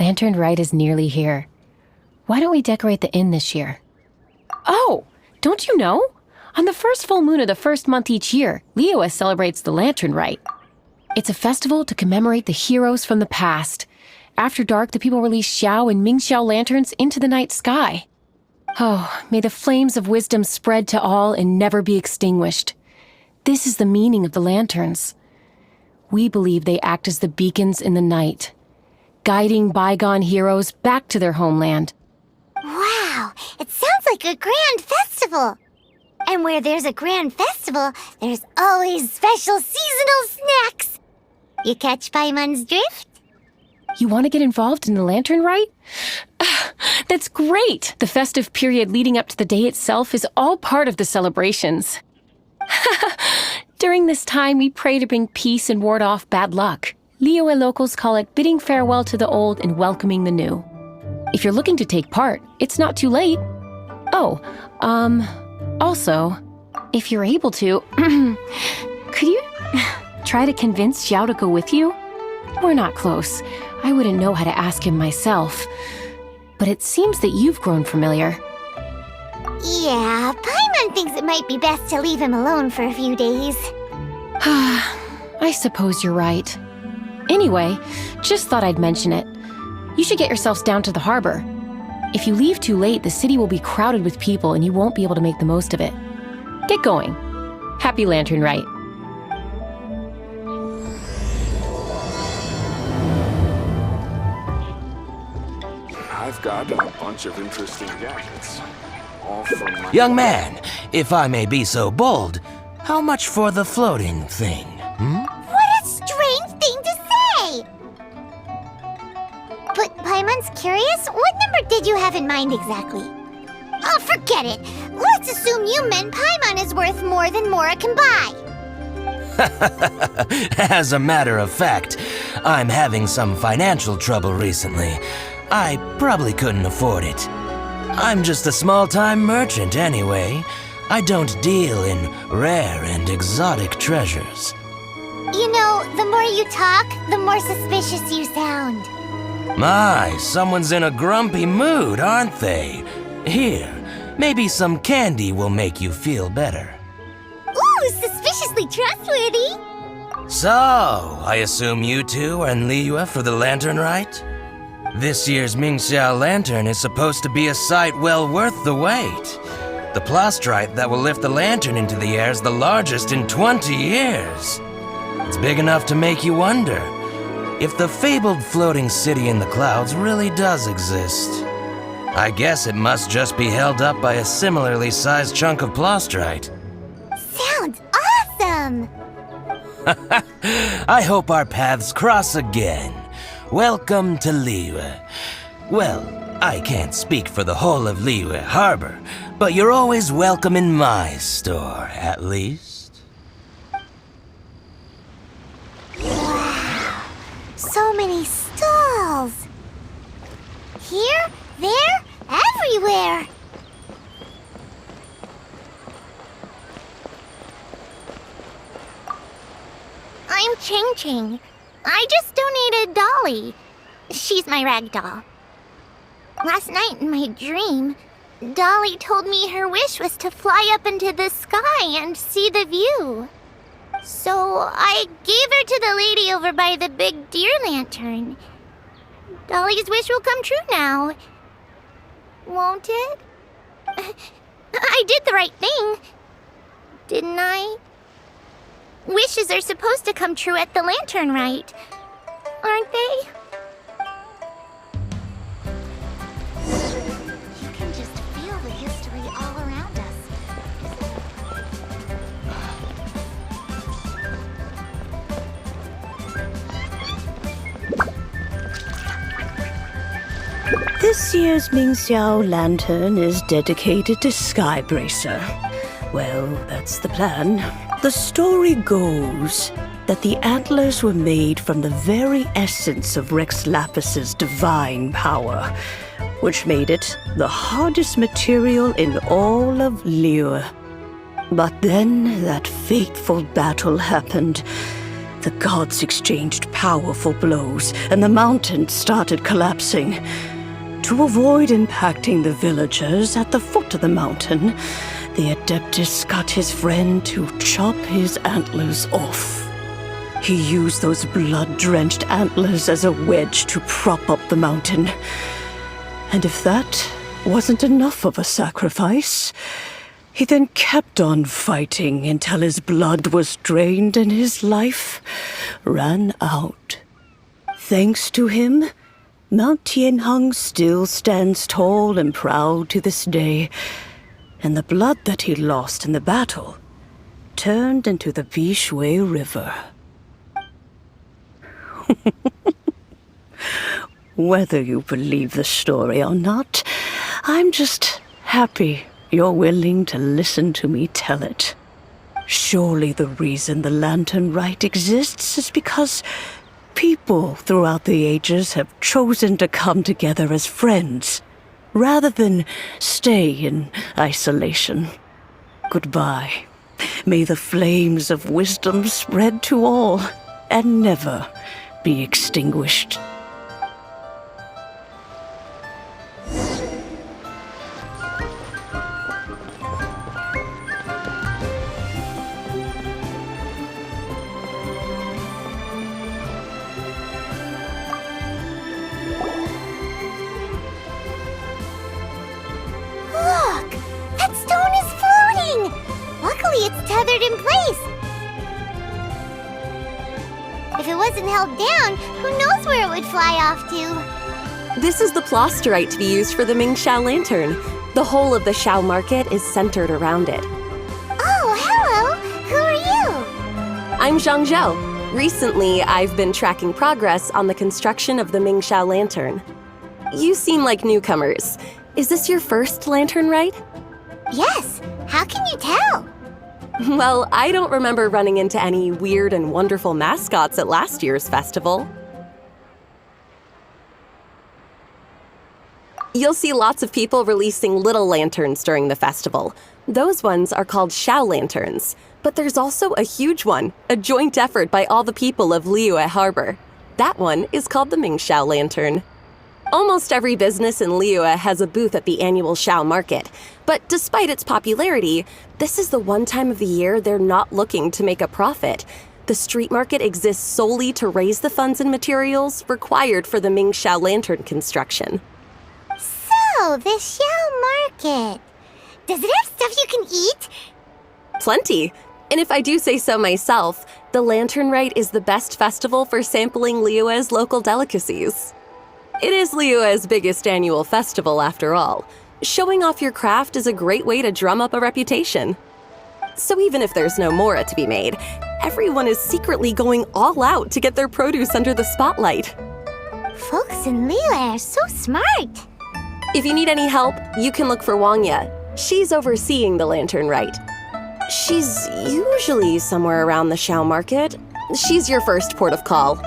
Lantern Rite is nearly here. Why don't we decorate the inn this year? Oh, don't you know? On the first full moon of the first month each year, Liyue celebrates the Lantern Rite. It's a festival to commemorate the heroes from the past. After dark, the people release Xiao and Mingxiao lanterns into the night sky. Oh, may the flames of wisdom spread to all and never be extinguished. This is the meaning of the lanterns. We believe they act as the beacons in the night, guiding bygone heroes back to their homeland. Wow, it sounds like a grand festival. And where there's a grand festival, there's always special seasonal snacks. You catch Paimon's drift? You want to get involved in the Lantern Rite? That's great! The festive period leading up to the day itself is all part of the celebrations. During this time, we pray to bring peace and ward off bad luck. Liyue locals call it bidding farewell to the old and welcoming the new. If you're looking to take part, it's not too late. Oh, also, if you're able to, could you try to convince Xiao to go with you? We're not close. I wouldn't know how to ask him myself. But it seems that you've grown familiar. Yeah, Paimon thinks it might be best to leave him alone for a few days. I suppose you're right. Anyway, just thought I'd mention it. You should get yourselves down to the harbor. If you leave too late, the city will be crowded with people and you won't be able to make the most of it. Get going. Happy Lantern Rite. I've got a bunch of interesting gadgets. All from my... Young man, if I may be so bold, how much for the floating thing, What a strange thing to say! But Paimon's curious, what number did you have in mind exactly? Oh, forget it! Let's assume you meant Paimon is worth more than Mora can buy. As a matter of fact, I'm having some financial trouble recently. I probably couldn't afford it. I'm just a small-time merchant anyway. I don't deal in rare and exotic treasures. You know, the more you talk, the more suspicious you sound. My, someone's in a grumpy mood, aren't they? Here, maybe some candy will make you feel better. Ooh, suspiciously trustworthy! So, I assume you two are in Liyue for the Lantern Rite? This year's Mingxiao lantern is supposed to be a sight well worth the wait. The plastrite that will lift the lantern into the air is the largest in 20 years. It's big enough to make you wonder if the fabled floating city in the clouds really does exist. I guess it must just be held up by a similarly sized chunk of plastrite. Sounds awesome! I hope our paths cross again. Welcome to Liyue. Well, I can't speak for the whole of Liyue Harbor, but you're always welcome in my store, at least. Wow, so many stalls! Here, there, everywhere! I'm Ching Ching. I just donated Dolly. She's my rag doll. Last night in my dream, Dolly told me her wish was to fly up into the sky and see the view. So I gave her to the lady over by the big deer lantern. Dolly's wish will come true now. Won't it? I did the right thing, didn't I? Wishes are supposed to come true at the Lantern Rite, aren't they? You can just feel the history all around us. This year's Mingxiao lantern is dedicated to Skybracer. Well, that's the plan. The story goes that the antlers were made from the very essence of Rex Lapis's divine power, which made it the hardest material in all of Liyue. But then that fateful battle happened, The gods exchanged powerful blows, and the mountain started collapsing. To avoid impacting the villagers at the foot of the mountain, the Adeptus got his friend to chop his antlers off. He used those blood-drenched antlers as a wedge to prop up the mountain. And if that wasn't enough of a sacrifice, he then kept on fighting until his blood was drained and his life ran out. Thanks to him, Mount Tianheng still stands tall and proud to this day, and the blood that he lost in the battle turned into the Bishui River. Whether you believe the story or not, I'm just happy you're willing to listen to me tell it. Surely the reason the Lantern Rite exists is because people throughout the ages have chosen to come together as friends, rather than stay in isolation. Goodbye. May the flames of wisdom spread to all and never be extinguished. Look! That stone is floating! Luckily, it's tethered in place. If it wasn't held down, who knows where it would fly off to? This is the plasterite to be used for the Mingxiao lantern. The whole of the Xiao market is centered around it. Oh, hello! Who are you? I'm Zhang Zhou. Recently, I've been tracking progress on the construction of the Mingxiao lantern. You seem like newcomers. Is this your first lantern rite? Yes. How can you tell? Well, I don't remember running into any weird and wonderful mascots at last year's festival. You'll see lots of people releasing little lanterns during the festival. Those ones are called Xiao lanterns. But there's also a huge one, a joint effort by all the people of Liyue Harbor. That one is called the Mingxiao lantern. Almost every business in Liyue has a booth at the annual Xiao market. But despite its popularity, this is the one time of the year they're not looking to make a profit. The street market exists solely to raise the funds and materials required for the Mingxiao lantern construction. So, the Xiao market. Does it have stuff you can eat? Plenty. And if I do say so myself, the Lantern Rite is the best festival for sampling Liyue's local delicacies. It is Liyue's biggest annual festival, after all. Showing off your craft is a great way to drum up a reputation. So even if there's no mora to be made, everyone is secretly going all out to get their produce under the spotlight. Folks in Liyue are so smart. If you need any help, you can look for Wangya. She's overseeing the Lantern Rite. She's usually somewhere around the Xiao market. She's your first port of call.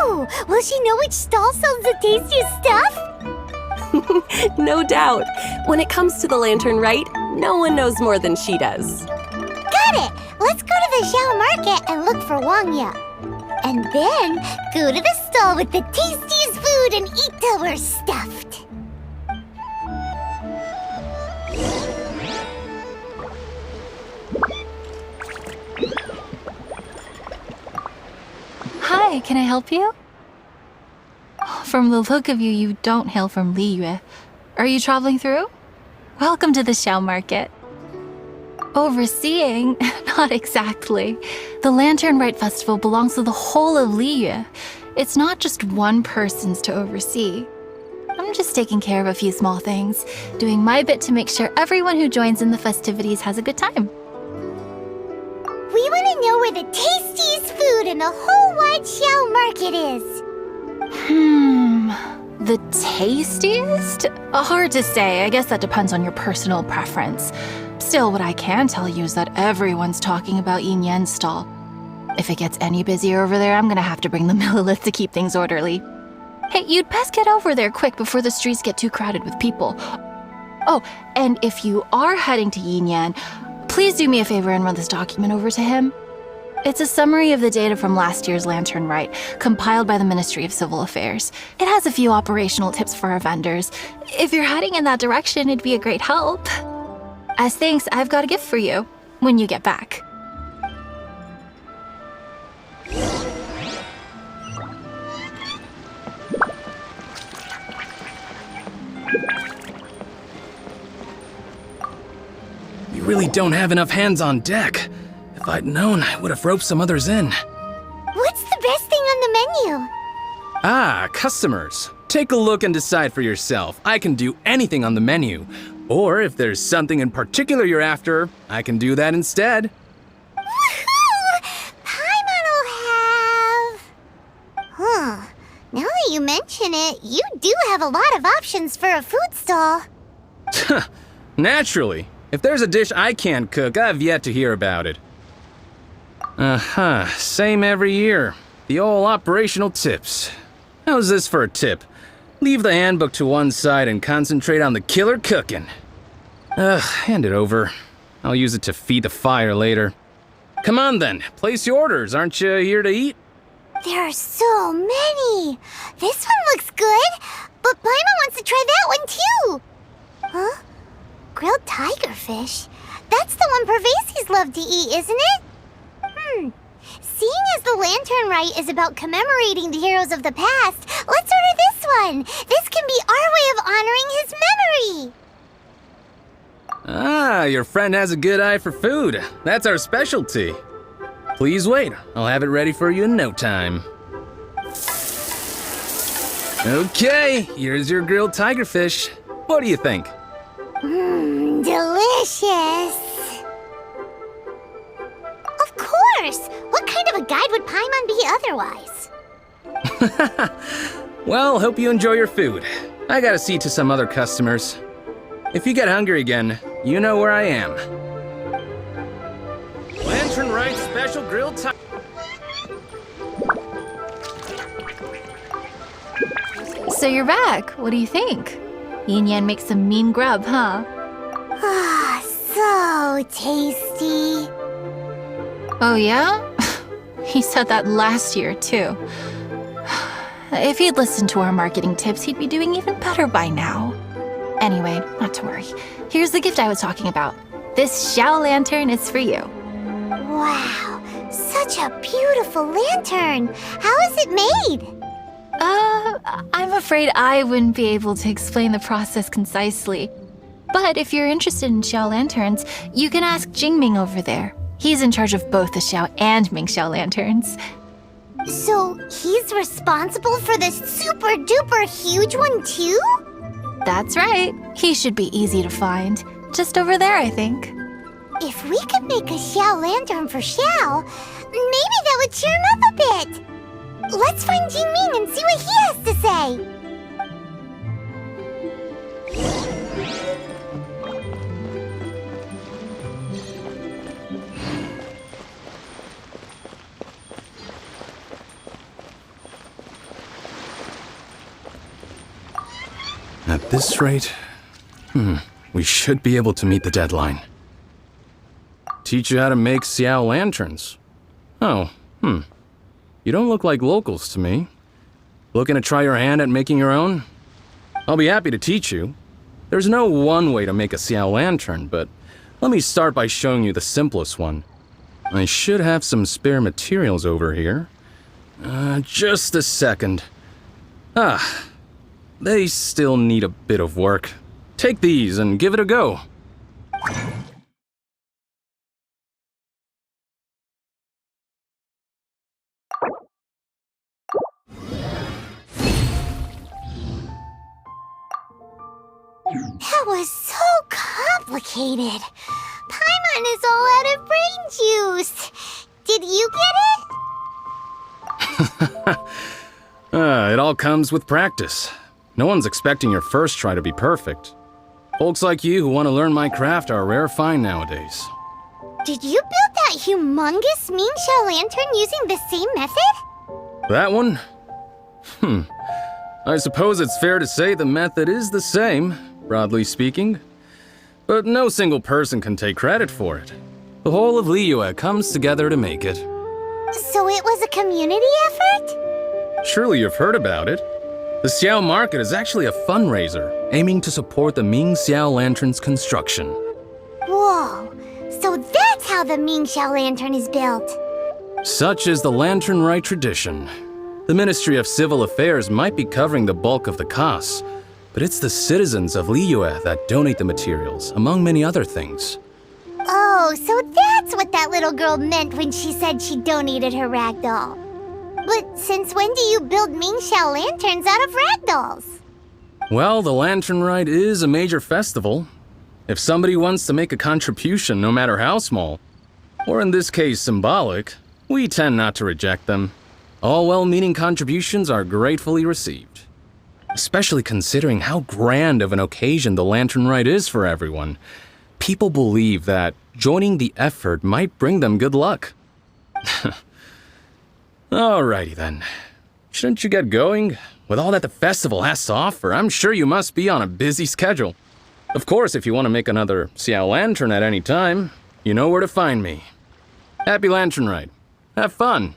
Oh, will she know which stall sells the tastiest stuff? No doubt. When it comes to the Lantern Rite, no one knows more than she does. Got it! Let's go to the Xiao market and look for Wangya. And then go to the stall with the tastiest food and eat till we're stuffed. Hi, can I help you? From the look of you, you don't hail from Liyue. Are you traveling through? Welcome to the Xiao market. Overseeing? Not exactly. The Lantern Rite Festival belongs to the whole of Liyue. It's not just one person's to oversee. I'm just taking care of a few small things, doing my bit to make sure everyone who joins in the festivities has a good time. We want to know where the tastiest food in the whole wide Xiao market is. The tastiest? Hard to say. I guess that depends on your personal preference. Still, what I can tell you is that everyone's talking about Yin Yan's stall. If it gets any busier over there, I'm gonna have to bring the millilith to keep things orderly. Hey, you'd best get over there quick before the streets get too crowded with people. Oh, and if you are heading to Yin Yan, please do me a favor and run this document over to him. It's a summary of the data from last year's Lantern Rite, compiled by the Ministry of Civil Affairs. It has a few operational tips for our vendors. If you're heading in that direction, it'd be a great help. As thanks, I've got a gift for you when you get back. You really don't have enough hands on deck. If I'd known, I would have roped some others in. What's the best thing on the menu? Ah, customers. Take a look and decide for yourself. I can do anything on the menu. Or if there's something in particular you're after, I can do that instead. Woohoo! Paimon will have... Huh. Now that you mention it, you do have a lot of options for a food stall. Naturally. If there's a dish I can't cook, I've yet to hear about it. Same every year. The old operational tips. How's this for a tip? Leave the handbook to one side and concentrate on the killer cooking. Hand it over. I'll use it to feed the fire later. Come on then, place your orders. Aren't you here to eat? There are so many. This one looks good, but Paimon wants to try that one too. Huh? Grilled tigerfish? That's the one Pervasies love to eat, isn't it? Seeing as the Lantern Rite is about commemorating the heroes of the past, let's order this one. This can be our way of honoring his memory. Ah, your friend has a good eye for food. That's our specialty. Please wait. I'll have it ready for you in no time. Okay, here's your grilled tigerfish. What do you think? Delicious. Of course. What kind of a guide would Paimon be otherwise? Well, hope you enjoy your food. I gotta see to some other customers. If you get hungry again, you know where I am. Lantern Rite Special Grilled Tiger. So you're back. What do you think? Yin Yan makes some mean grub, huh? Ah, so tasty. Oh yeah? He said that last year, too. If he'd listened to our marketing tips, he'd be doing even better by now. Anyway, not to worry. Here's the gift I was talking about. This Xiao lantern is for you. Wow, such a beautiful lantern. How is it made? I'm afraid I wouldn't be able to explain the process concisely. But if you're interested in Xiao lanterns, you can ask Jingming over there. He's in charge of both the Xiao and Mingxiao lanterns. So he's responsible for this super duper huge one too? That's right. He should be easy to find. Just over there, I think. If we could make a Xiao lantern for Xiao, maybe that would cheer him up a bit. Let's find Jingming and see what he has to say. At this rate, we should be able to meet the deadline. Teach you how to make Xiao lanterns. Oh, You don't look like locals to me. Looking to try your hand at making your own? I'll be happy to teach you. There's no one way to make a Xiao lantern, but let me start by showing you the simplest one. I should have some spare materials over here. Just a second. They still need a bit of work. Take these and give it a go. That was so complicated. Paimon is all out of brain juice. Did you get it? It all comes with practice. No one's expecting your first try to be perfect. Folks like you who want to learn my craft are rare find nowadays. Did you build that humongous Mingxiao lantern using the same method? That one? I suppose it's fair to say the method is the same, broadly speaking. But no single person can take credit for it. The whole of Liyue comes together to make it. So it was a community effort? Surely you've heard about it. The Xiao Market is actually a fundraiser aiming to support the Ming Xiao Lantern's construction. Whoa, so that's how the Ming Xiao Lantern is built. Such is the Lantern Rite tradition. The Ministry of Civil Affairs might be covering the bulk of the costs, but it's the citizens of Liyue that donate the materials, among many other things. Oh, so that's what that little girl meant when she said she donated her ragdoll. But since when do you build Ming Xiao lanterns out of ragdolls? Well, the Lantern Rite is a major festival. If somebody wants to make a contribution, no matter how small, or in this case symbolic, we tend not to reject them. All well-meaning contributions are gratefully received. Especially considering how grand of an occasion the Lantern Rite is for everyone. People believe that joining the effort might bring them good luck. Alrighty then. Shouldn't you get going? With all that the festival has to offer, I'm sure you must be on a busy schedule. Of course, if you want to make another Xiao Lantern at any time, you know where to find me. Happy Lantern Rite. Have fun.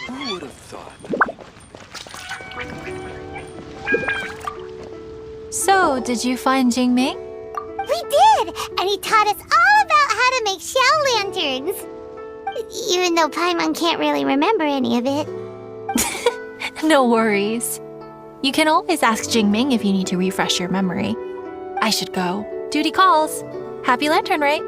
Who would have thought? So, did you find Jingming? We did! And he taught us all about how to make Xiao lanterns. Even though Paimon can't really remember any of it. No worries. You can always ask Jingming if you need to refresh your memory. I should go. Duty calls. Happy Lantern Rite!